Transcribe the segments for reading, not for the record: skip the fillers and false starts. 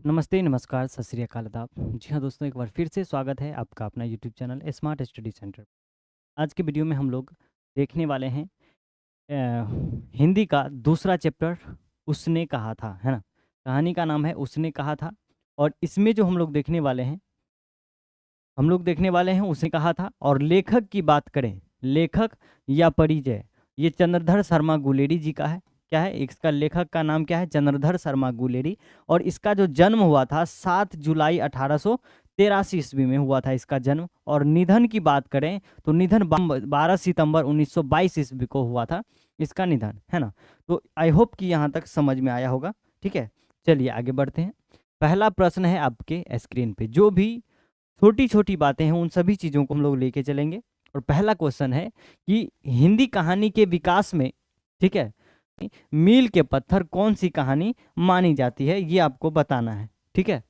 नमस्ते, नमस्कार, सत श्री अकाल, आदाब। जी हाँ दोस्तों, एक बार फिर से स्वागत है आपका अपना YouTube channel smart study centre. आज के वीडियो में हम लोग देखने वाले हैं हिंदी का दूसरा चैप्टर, उसने कहा था, है ना। कहानी का नाम है उसने कहा था। और इसमें जो हम लोग देखने वाले हैं उसने कहा था। और लेखक की बात करें, लेखक या परिचय, ये चंद्रधर शर्मा गुलेरी जी का है। क्या है इसका लेखक का नाम? क्या है? चंद्रधर शर्मा गुलेरी। और इसका जो जन्म हुआ था 7 जुलाई 1883 ईस्वी में हुआ था इसका जन्म। और निधन की बात करें तो निधन 12 सितंबर 1922 ईस्वी को हुआ था इसका निधन, है ना। तो आई होप कि यहाँ तक समझ में आया होगा। ठीक है, चलिए आगे बढ़ते हैं। पहला प्रश्न है आपके स्क्रीन पे। जो भी छोटी छोटी बातें हैं उन सभी चीज़ों को हम लोग लेके चलेंगे। और पहला क्वेश्चन है कि हिंदी कहानी के विकास में, ठीक है, मील के पत्थर कौन सी कहानी मानी जाती है, ये आपको बताना है। ठीक है,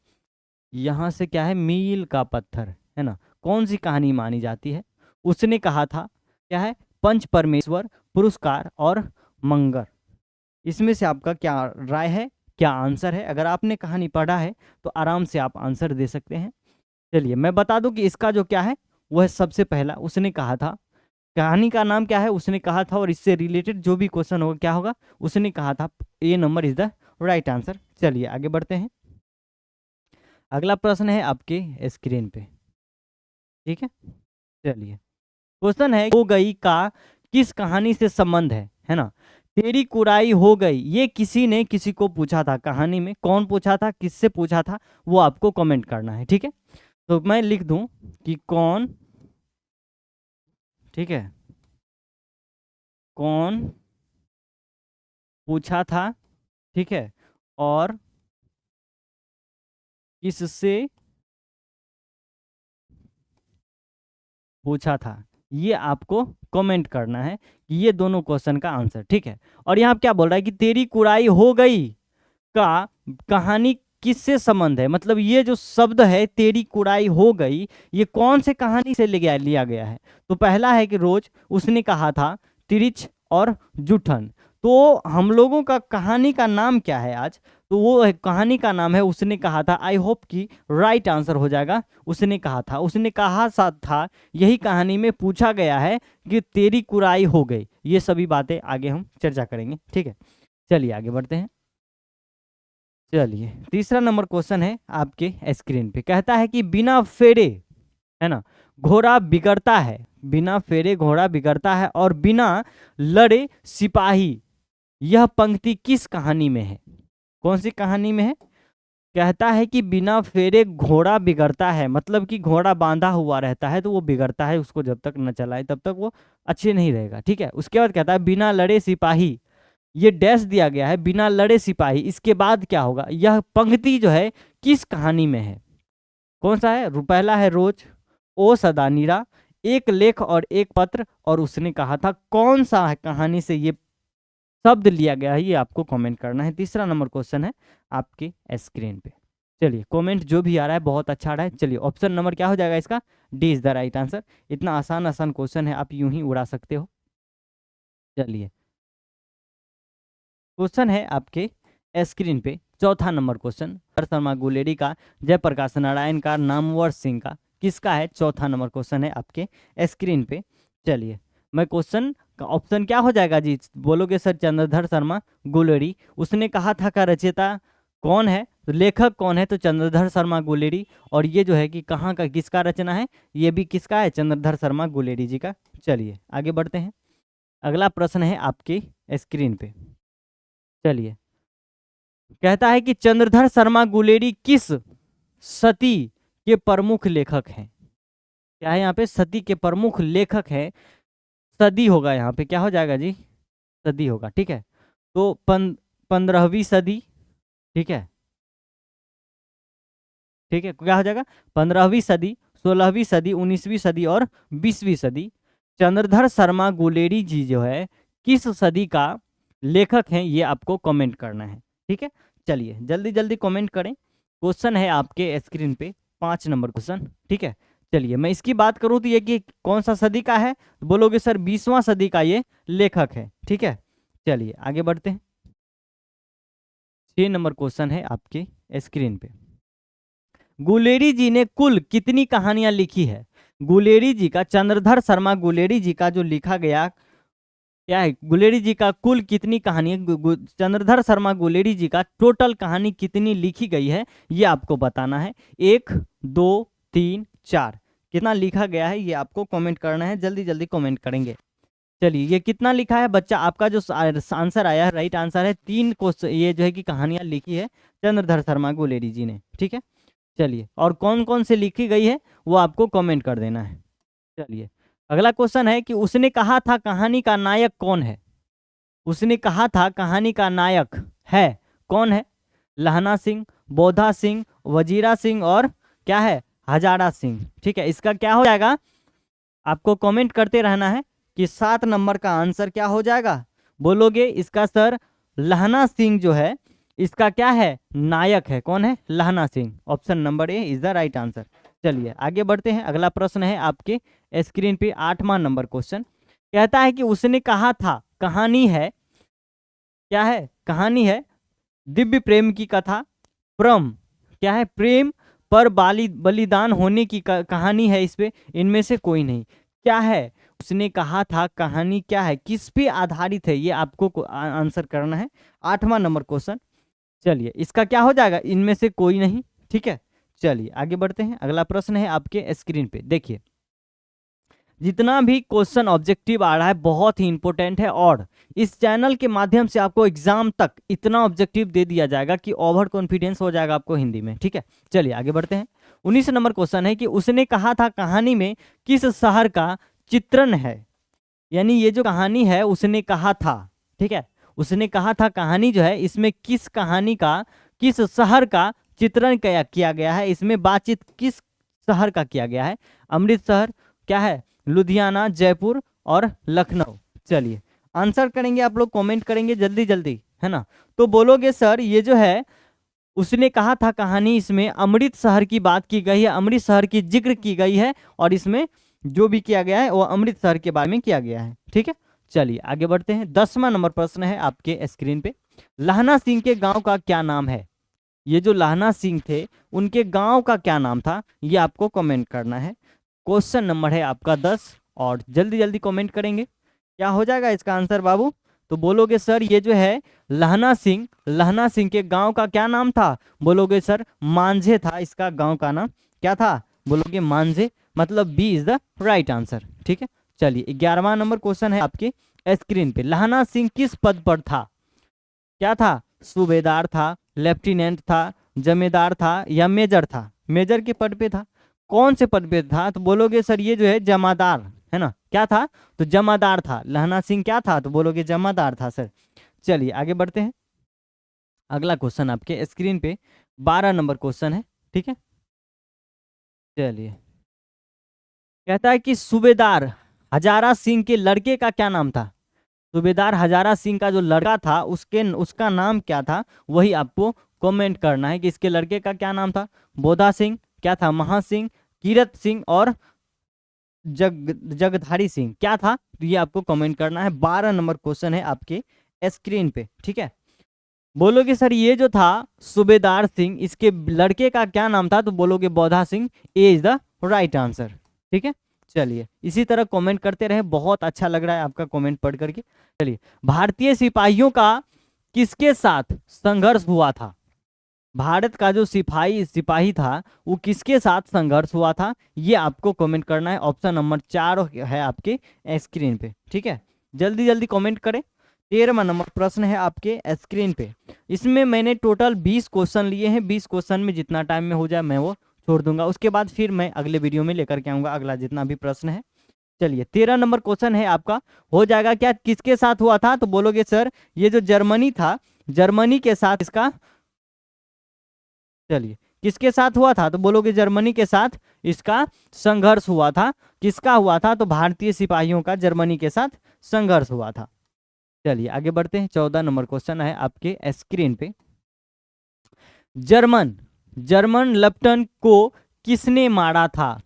यहाँ से क्या है, मील का पत्थर, है ना, कौन सी कहानी मानी जाती है? उसने कहा था, क्या है, पंच परमेश्वर, पुरस्कार और मंगर। इसमें से आपका क्या राय है, क्या आंसर है? अगर आपने कहानी पढ़ा है तो आराम से आप आंसर दे सकते हैं। चलिए मैं बता दूं कि इसका जो क्या है वो है सबसे पहला उसने कहा था। कहानी का नाम क्या है? उसने कहा था। और इससे रिलेटेड जो भी क्वेश्चन होगा क्या होगा? उसने कहा था। A number is the right answer. चलिए आगे बढ़ते हैं। अगला प्रश्न है आपके स्क्रीन पे। ठीक है, चलिए क्वेश्चन है, हो गई का किस कहानी से संबंध है ना। तेरी कुराई हो गई, ये किसी ने किसी को पूछा था कहानी में। कौन पूछा था, किससे पूछा था, वो आपको कमेंट करना है। ठीक है, तो मैं लिख दूं कि कौन, ठीक है, कौन पूछा था, ठीक है, और किससे पूछा था, ये आपको कमेंट करना है कि ये दोनों क्वेश्चन का आंसर। ठीक है, और यहाँ क्या बोल रहा है कि तेरी कुराई हो गई का कहानी किससे संबंध है। मतलब ये जो शब्द है तेरी कुराई हो गई, ये कौन से कहानी से लिया गया है? तो पहला है कि रोज, उसने कहा था, तिरिच और जूठन। तो हम लोगों का कहानी का नाम क्या है आज? तो वो कहानी का नाम है उसने कहा था। आई होप कि राइट आंसर हो जाएगा। उसने कहा था, उसने कहा सा था, यही कहानी में पूछा गया है कि तेरी कुराई हो गई। ये सभी बातें आगे हम चर्चा करेंगे। ठीक है, चलिए आगे बढ़ते हैं। चलिए तीसरा नंबर क्वेश्चन है आपके स्क्रीन पे। कहता है कि बिना फेरे, है ना, घोड़ा बिगड़ता है। बिना फेरे घोड़ा बिगड़ता है और बिना लड़े सिपाही। यह पंक्ति किस कहानी में है? कौन सी कहानी में है? कहता है कि बिना फेरे घोड़ा बिगड़ता है, मतलब कि घोड़ा बांधा हुआ रहता है तो वो बिगड़ता है, उसको जब तक न चलाए तब तक वो अच्छे नहीं रहेगा। ठीक है, उसके बाद कहता है बिना लड़े सिपाही। ये डैश दिया गया है, बिना लड़े सिपाही। इसके बाद क्या होगा? यह पंक्ति जो है किस कहानी में है? कौन सा है? पहला है रोज, ओ सदानीरा, एक लेख और एक पत्र, और उसने कहा था। कौन सा है कहानी से ये शब्द लिया गया है, ये आपको कमेंट करना है। तीसरा नंबर क्वेश्चन है आपके स्क्रीन पे। चलिए कमेंट जो भी आ रहा है बहुत अच्छा आ रहा है। चलिए ऑप्शन नंबर क्या हो जाएगा इसका? D is the right answer. इतना आसान आसान क्वेश्चन है, आप यूं ही उड़ा सकते हो। चलिए क्वेश्चन है आपके स्क्रीन पे चौथा नंबर क्वेश्चन। शर्मा गुलेरी का, जयप्रकाश नारायण का, नामवर सिंह का, किसका है? चौथा नंबर क्वेश्चन है आपके स्क्रीन पे। चलिए मैं क्वेश्चन का ऑप्शन क्या हो जाएगा जी? बोलोगे सर चंद्रधर शर्मा गुलेरी। उसने कहा था का रचयिता कौन है, तो लेखक कौन है? तो चंद्रधर शर्मा गुलेरी। और ये जो है कि कहाँ का, किसका रचना है? ये भी किसका है? चंद्रधर शर्मा गुलेरी जी का। चलिए आगे बढ़ते हैं। अगला प्रश्न है आपके स्क्रीन पे। चलिए कहता है कि चंद्रधर शर्मा गुलेरी किस सती के प्रमुख लेखक हैं? क्या है यहाँ पे? सती के प्रमुख लेखक हैं। सदी होगा यहाँ पे, क्या हो जाएगा जी? सदी होगा। ठीक है, तो 15वीं सदी, ठीक है, ठीक है, क्या हो जाएगा? 15वीं सदी, 16वीं सदी, 19वीं सदी और 20वीं सदी। चंद्रधर शर्मा गुलेरी जी जो है किस सदी का लेखक हैं, ये आपको कमेंट करना है। ठीक है, चलिए जल्दी जल्दी कमेंट करें। क्वेश्चन है आपके स्क्रीन पे 5 नंबर क्वेश्चन। ठीक है, चलिए मैं इसकी बात करूं तो ये कि कौन सा सदी का है, बोलोगे सर 20वां सदी का ये लेखक है। ठीक है, चलिए आगे बढ़ते हैं। 6 नंबर क्वेश्चन है आपके स्क्रीन पे। गुलेरी जी ने कुल कितनी कहानियां लिखी है? गुलेरी जी का, चंद्रधर शर्मा गुलेरी जी का जो लिखा गया क्या है, गुलेरी जी का कुल कितनी कहानी है, चंद्रधर शर्मा गुलेरी जी का टोटल कहानी कितनी लिखी गई है, ये आपको बताना है। 1, 2, 3, 4 कितना लिखा गया है ये आपको कमेंट करना है, जल्दी जल्दी कमेंट करेंगे। चलिए, ये कितना लिखा है बच्चा? आपका जो आंसर आया है, राइट आंसर है 3 क्वेश्चन, ये जो है कि कहानियां लिखी है चंद्रधर शर्मा गुलेरी जी ने। ठीक है, चलिए, और कौन कौन से लिखी गई है वो आपको कमेंट कर देना है। चलिए, अगला क्वेश्चन है कि उसने कहा था कहानी का नायक कौन है? उसने कहा था कहानी का नायक है कौन है? लहना सिंह, बोधा सिंह, वजीरा सिंह और क्या है, हजारा सिंह। ठीक है, इसका क्या हो जाएगा? आपको कमेंट करते रहना है कि 7 नंबर का आंसर क्या हो जाएगा, बोलोगे इसका सर लहना सिंह जो है इसका क्या है, नायक है। कौन है? लहना Singh. Option number A is the right answer. चलिए आगे बढ़ते हैं, अगला प्रश्न है आपके स्क्रीन पे 8वां नंबर क्वेश्चन। कहता है कि उसने कहा था कहानी है, क्या है, कहानी है दिव्य प्रेम की कथा, प्रेम, क्या है, प्रेम पर बलिदान होने की कहानी है इस पे, इनमें से कोई नहीं। क्या है? उसने कहा था कहानी क्या है, किस पे आधारित है, ये आपको आंसर करना है। 8वां नंबर क्वेश्चन। चलिए, इसका क्या हो जाएगा, इनमें से कोई नहीं। ठीक है, चलिए आगे बढ़ते हैं, अगला प्रश्न है आपके स्क्रीन पे। देखिए, जितना भी क्वेश्चन ऑब्जेक्टिव आ रहा है बहुत ही इंपॉर्टेंट है, और इस चैनल के माध्यम से आपको एग्जाम तक इतना ऑब्जेक्टिव दे दिया जाएगा कि ओवर कॉन्फिडेंस हो जाएगा आपको हिंदी में। ठीक है, चलिए आगे बढ़ते हैं। 19 नंबर क्वेश्चन है कि उसने कहा था कहानी में किस शहर का चित्रण है? यानी ये जो कहानी है उसने कहा था, ठीक है, उसने कहा था कहानी जो है इसमें किस कहानी का, किस शहर का चित्रण किया गया है, इसमें बातचीत किस शहर का किया गया है? अमृतसर, क्या है, लुधियाना, जयपुर और लखनऊ। चलिए आंसर करेंगे आप लोग, कमेंट करेंगे जल्दी जल्दी, है ना। तो बोलोगे सर ये जो है उसने कहा था कहानी, इसमें अमृतसर की बात की गई है, अमृतसर की जिक्र की गई है, और इसमें जो भी किया गया है वो अमृतसर के बारे में किया गया है। ठीक है, चलिए आगे बढ़ते हैं। 10वां नंबर प्रश्न है आपके स्क्रीन पे। लहना सिंह के गांव का क्या नाम है? ये जो लहना सिंह थे उनके गांव का क्या नाम था, ये आपको कमेंट करना है। क्वेश्चन नंबर है आपका 10, और जल्दी जल्दी कमेंट करेंगे। क्या हो जाएगा इसका आंसर बाबू? तो बोलोगे सर ये जो है लहना सिंह के गांव का क्या नाम था? बोलोगे सर मांझे था इसका गांव का नाम। क्या था? बोलोगे मांझे, मतलब B is the right answer. ठीक है, चलिए 11वां नंबर क्वेश्चन है आपके स्क्रीन पे। लहना सिंह किस पद पर था? क्या था? सूबेदार था, लेफ्टिनेंट था, जमींदार था या मेजर था? मेजर के पद पे था। कौन से पद पे था? तो बोलोगे सर ये जो है जमादार, है ना। क्या था? तो जमादार था। लहना सिंह क्या था? तो बोलोगे जमादार था सर। चलिए आगे बढ़ते हैं, अगला क्वेश्चन आपके स्क्रीन पे 12 नंबर क्वेश्चन है। ठीक है, चलिए, कहता है कि सूबेदार हजारा सिंह के लड़के का क्या नाम था? सूबेदार हजारा सिंह का जो लड़का था उसका नाम क्या था, वही आपको कमेंट करना है कि इसके लड़के का क्या नाम था। बोधा सिंह, क्या था, महासिंह, कीरत सिंह और जगधारी सिंह, क्या था? तो ये आपको कमेंट करना है। 12 नंबर क्वेश्चन है आपके स्क्रीन पे। ठीक है, बोलोगे सर ये जो था सूबेदार सिंह, इसके लड़के का क्या नाम था? तो बोलोगे बोधा सिंह। ए इज द राइट आंसर। ठीक है, चलिए इसी तरह कमेंट करते रहे, बहुत अच्छा लग रहा है आपका कमेंट पढ़ करके। चलिए, भारतीय सिपाहियों का किसके साथ संघर्ष हुआ था? भारत का जो सिपाही था वो किसके साथ संघर्ष हुआ था, ये आपको कमेंट करना है। ऑप्शन नंबर 4 है आपके स्क्रीन पे। ठीक है, जल्दी जल्दी कमेंट करें। 13वां नंबर प्रश्न है आपके स्क्रीन पे। इसमें मैंने टोटल 20 क्वेश्चन लिए हैं, 20 क्वेश्चन में जितना टाइम में हो जाए मैं वो छोड़ दूंगा, उसके बाद फिर मैं अगले वीडियो में लेकर के आऊँगा अगला जितना भी प्रश्न है। चलिए 13 नंबर क्वेश्चन है आपका, हो जाएगा क्या, किसके साथ हुआ था? तो बोलोगे सर ये जो जर्मनी था, जर्मनी के साथ इसका, चलिए किसके साथ हुआ था? तो बोलोगे जर्मनी के साथ इसका संघर्ष हुआ था। किसका हुआ था? तो भारतीय सिपाहियों का जर्मनी के साथ संघर्ष हुआ था। चलिए आगे बढ़ते हैं, 14 नंबर क्वेश्चन है आपके स्क्रीन पे। जर्मन लेफ्टिनेंट को किसने मारा था?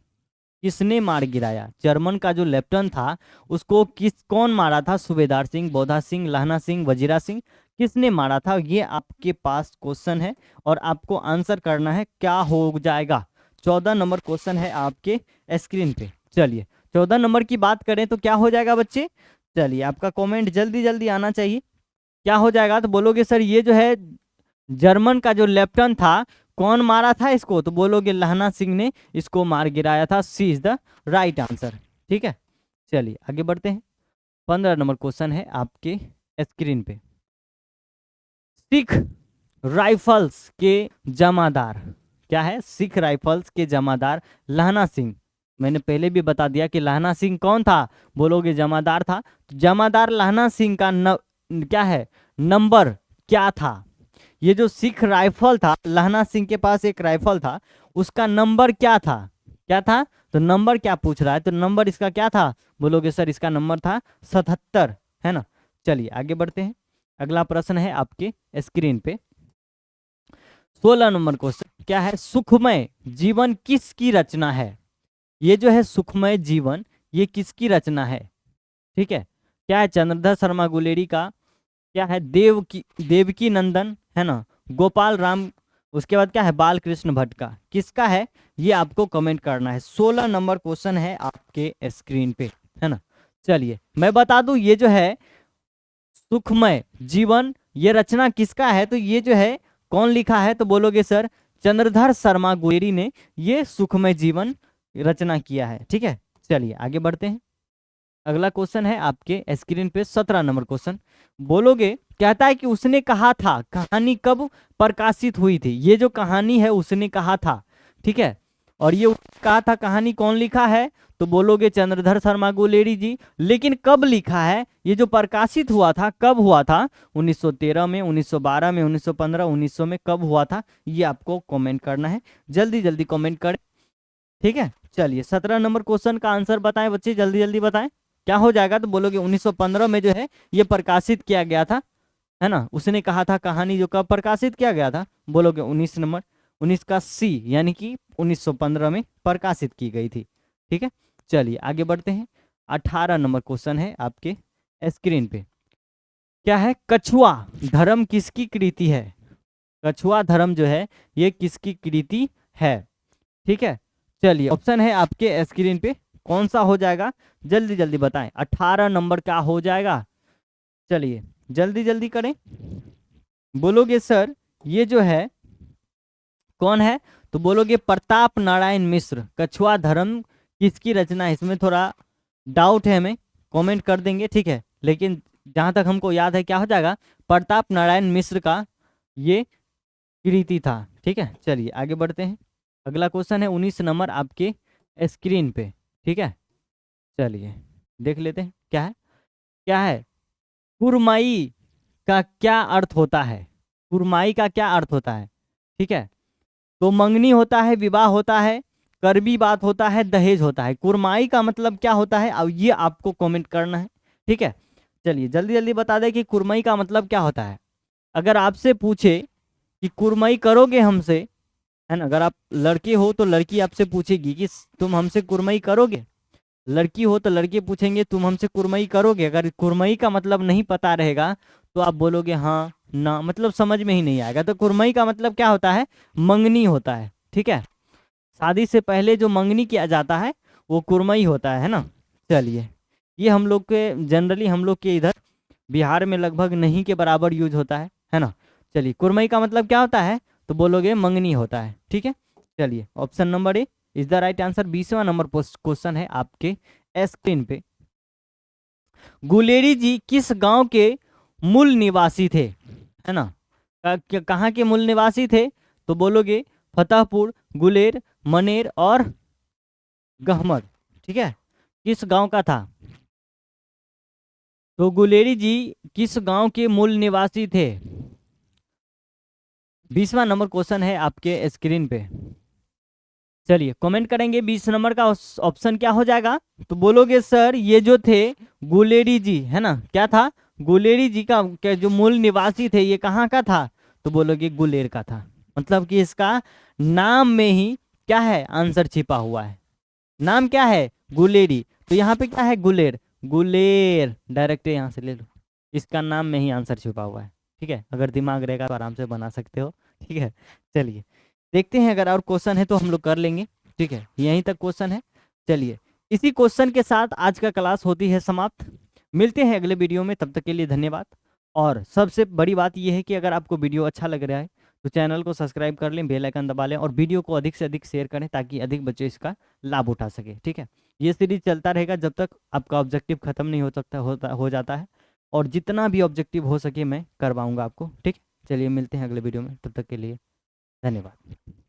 किसने मार गिराया? जर्मन का जो लेफ्टिनेंट था उसको कौन मारा था? सूबेदार सिंह, बोधा सिंह, लहना सिंह, वजीरा सिंह। किसने मारा था, ये आपके पास क्वेश्चन है और आपको आंसर करना है क्या हो जाएगा। 14 नंबर क्वेश्चन है आपके स्क्रीन पे। चलिए 14 नंबर की बात करें तो क्या हो जाएगा बच्चे, चलिए आपका कमेंट जल्दी जल्दी आना चाहिए। क्या हो जाएगा, तो बोलोगे सर ये जो है जर्मन का जो लेफ्टन था, कौन मारा था इसको, तो बोलोगे लहना सिंह ने इसको मार गिराया था। सी इज द राइट आंसर। ठीक है, चलिए आगे बढ़ते हैं। 15 नंबर क्वेश्चन है आपके स्क्रीन पे। सिख राइफल्स के जमादार, क्या है, सिख राइफल्स के जमादार लहना सिंह। मैंने पहले भी बता दिया कि लहना सिंह कौन था, बोलोगे जमादार था। तो जमादार लहना सिंह का क्या है, नंबर क्या था। ये जो सिख राइफल था, लहना सिंह के पास एक राइफल था, उसका नंबर क्या था, क्या था, तो नंबर क्या पूछ रहा है, तो नंबर इसका क्या था, बोलोगे सर इसका नंबर था 77, है ना। चलिए आगे बढ़ते हैं। अगला प्रश्न है आपके स्क्रीन पे। 16 नंबर क्वेश्चन क्या है, सुखमय जीवन किसकी रचना है। ये जो है सुखमय जीवन, ये किसकी रचना है। ठीक है, क्या है, चंद्रधर शर्मा गुलेरी का, क्या है, देवकी नंदन, है ना, गोपाल राम, उसके बाद क्या है, बालकृष्ण भट्ट का, किसका है, ये आपको कमेंट करना है। 16 नंबर क्वेश्चन है आपके स्क्रीन पे, है ना। चलिए मैं बता दूं, ये जो है सुखमय जीवन, ये रचना किसका है, तो ये जो है कौन लिखा है, तो बोलोगे सर चंद्रधर शर्मा गुलेरी ने ये सुखमय जीवन रचना किया है। ठीक है, चलिए आगे बढ़ते हैं। अगला क्वेश्चन है आपके स्क्रीन पे 17 नंबर क्वेश्चन। बोलोगे, कहता है कि उसने कहा था कहानी कब प्रकाशित हुई थी। ये जो कहानी है उसने कहा था, ठीक है, और ये कहा था कहानी कौन लिखा है, तो बोलोगे चंद्रधर शर्मा गुलेरी जी। लेकिन कब लिखा है, ये जो प्रकाशित हुआ था कब हुआ था, 1913 में, 1912 में, 1915, 1900 में, कब हुआ था, ये आपको कमेंट करना है। जल्दी जल्दी कमेंट करें। ठीक है, चलिए 17 नंबर क्वेश्चन का आंसर बताएं बच्चे, जल्दी जल्दी बताएं क्या हो जाएगा, तो बोलोगे 1915 में जो है ये प्रकाशित किया गया था, है ना। उसने कहा था कहानी जो कब प्रकाशित किया गया था, बोलोगे 19 नंबर, 19 का सी, यानी कि 1915 में प्रकाशित की गई थी। ठीक है, चलिए आगे बढ़ते हैं। 18 नंबर क्वेश्चन है आपके स्क्रीन पे। क्या है, कछुआ धर्म किसकी कृति है। कछुआ धर्म जो है ये किसकी कृति है। ठीक है, चलिए ऑप्शन है आपके स्क्रीन पे, कौन सा हो जाएगा, जल्दी जल्दी बताएं। 18 नंबर का हो जाएगा, चलिए जल्दी जल्दी करें। बोलोगे सर ये जो है कौन है, तो बोलोगे प्रताप नारायण मिश्र। कछुआ धर्म किसकी रचना है, इसमें थोड़ा डाउट है हमें, कमेंट कर देंगे, ठीक है, लेकिन जहां तक हमको याद है क्या हो जाएगा, प्रताप नारायण मिश्र का ये कृति था। ठीक है, चलिए आगे बढ़ते हैं। अगला क्वेश्चन है 19 नंबर आपके स्क्रीन पे। ठीक है, चलिए देख लेते हैं क्या है, कुरमाई का क्या अर्थ होता है। कुरमाई का क्या अर्थ होता है, ठीक है, तो मंगनी होता है, विवाह होता है, करबी बात होता है, दहेज होता है। कुरमाई का मतलब क्या होता है, अब ये आपको कमेंट करना है। ठीक है, चलिए जल्दी जल्दी बता दें कि कुरमाई का मतलब क्या होता है। अगर आपसे पूछे कि कुरमाई करोगे हमसे, है ना, अगर आप लड़के हो तो लड़की आपसे पूछेगी कि तुम हमसे कुरमाई करोगे, लड़की हो तो लड़के पूछेंगे तुम हमसे कुरमाई करोगे। अगर कुरमाई का मतलब नहीं पता रहेगा तो आप बोलोगे हाँ ना, मतलब समझ में ही नहीं आएगा। तो कुरमाई का मतलब क्या होता है, मंगनी होता है। ठीक है, शादी से पहले जो मंगनी किया जाता है वो कुरमाई होता है ना। चलिए, ये हम लोग के जनरली हम लोग के इधर बिहार में लगभग नहीं के बराबर यूज होता है ना। चलिए कुरमाई का मतलब क्या होता है, तो बोलोगे मंगनी होता है। ठीक है, चलिए option number A is the right answer. 20वां नंबर क्वेश्चन है आपके स्क्रीन पे। गुलेरी जी किस गांव के मूल निवासी थे, है ना, कहाँ के मूल निवासी थे, तो बोलोगे फतेहपुर, गुलेर, मनेर और गहमर। ठीक है, किस गांव का था, तो गुलेरी जी किस गांव के मूल निवासी थे। 20वां नंबर क्वेश्चन है आपके स्क्रीन पे। चलिए कमेंट करेंगे 20 नंबर का ऑप्शन क्या हो जाएगा, तो बोलोगे सर ये जो थे गुलेरी जी, है ना, क्या था, गुलेरी जी का जो मूल निवासी थे ये कहाँ का था, तो बोलोगे गुलेर का था। मतलब कि इसका नाम में ही क्या है, आंसर छिपा हुआ है। नाम क्या है, गुलेरी, तो यहाँ पे क्या है, गुलेर, गुलेर डायरेक्ट यहाँ से ले लो, इसका नाम में ही आंसर छिपा हुआ है। ठीक है, अगर दिमाग रहेगा तो आराम से बना सकते हो। ठीक है, चलिए देखते हैं, अगर और क्वेश्चन है तो हम लोग कर लेंगे। ठीक है, यहीं तक क्वेश्चन है। चलिए, इसी क्वेश्चन के साथ आज का क्लास होती है समाप्त। मिलते हैं अगले वीडियो में, तब तक के लिए धन्यवाद। और सबसे बड़ी बात यह है कि अगर आपको वीडियो अच्छा लग रहा है तो चैनल को सब्सक्राइब कर लें, बेल आइकन दबा लें और वीडियो को अधिक से अधिक शेयर करें ताकि अधिक बच्चे इसका लाभ उठा सके। ठीक है, ये सीरीज चलता रहेगा जब तक आपका ऑब्जेक्टिव खत्म नहीं हो जाता है, और जितना भी ऑब्जेक्टिव हो सके मैं करवाऊंगा आपको। ठीक, चलिए मिलते हैं अगले वीडियो में, तब तक के लिए धन्यवाद।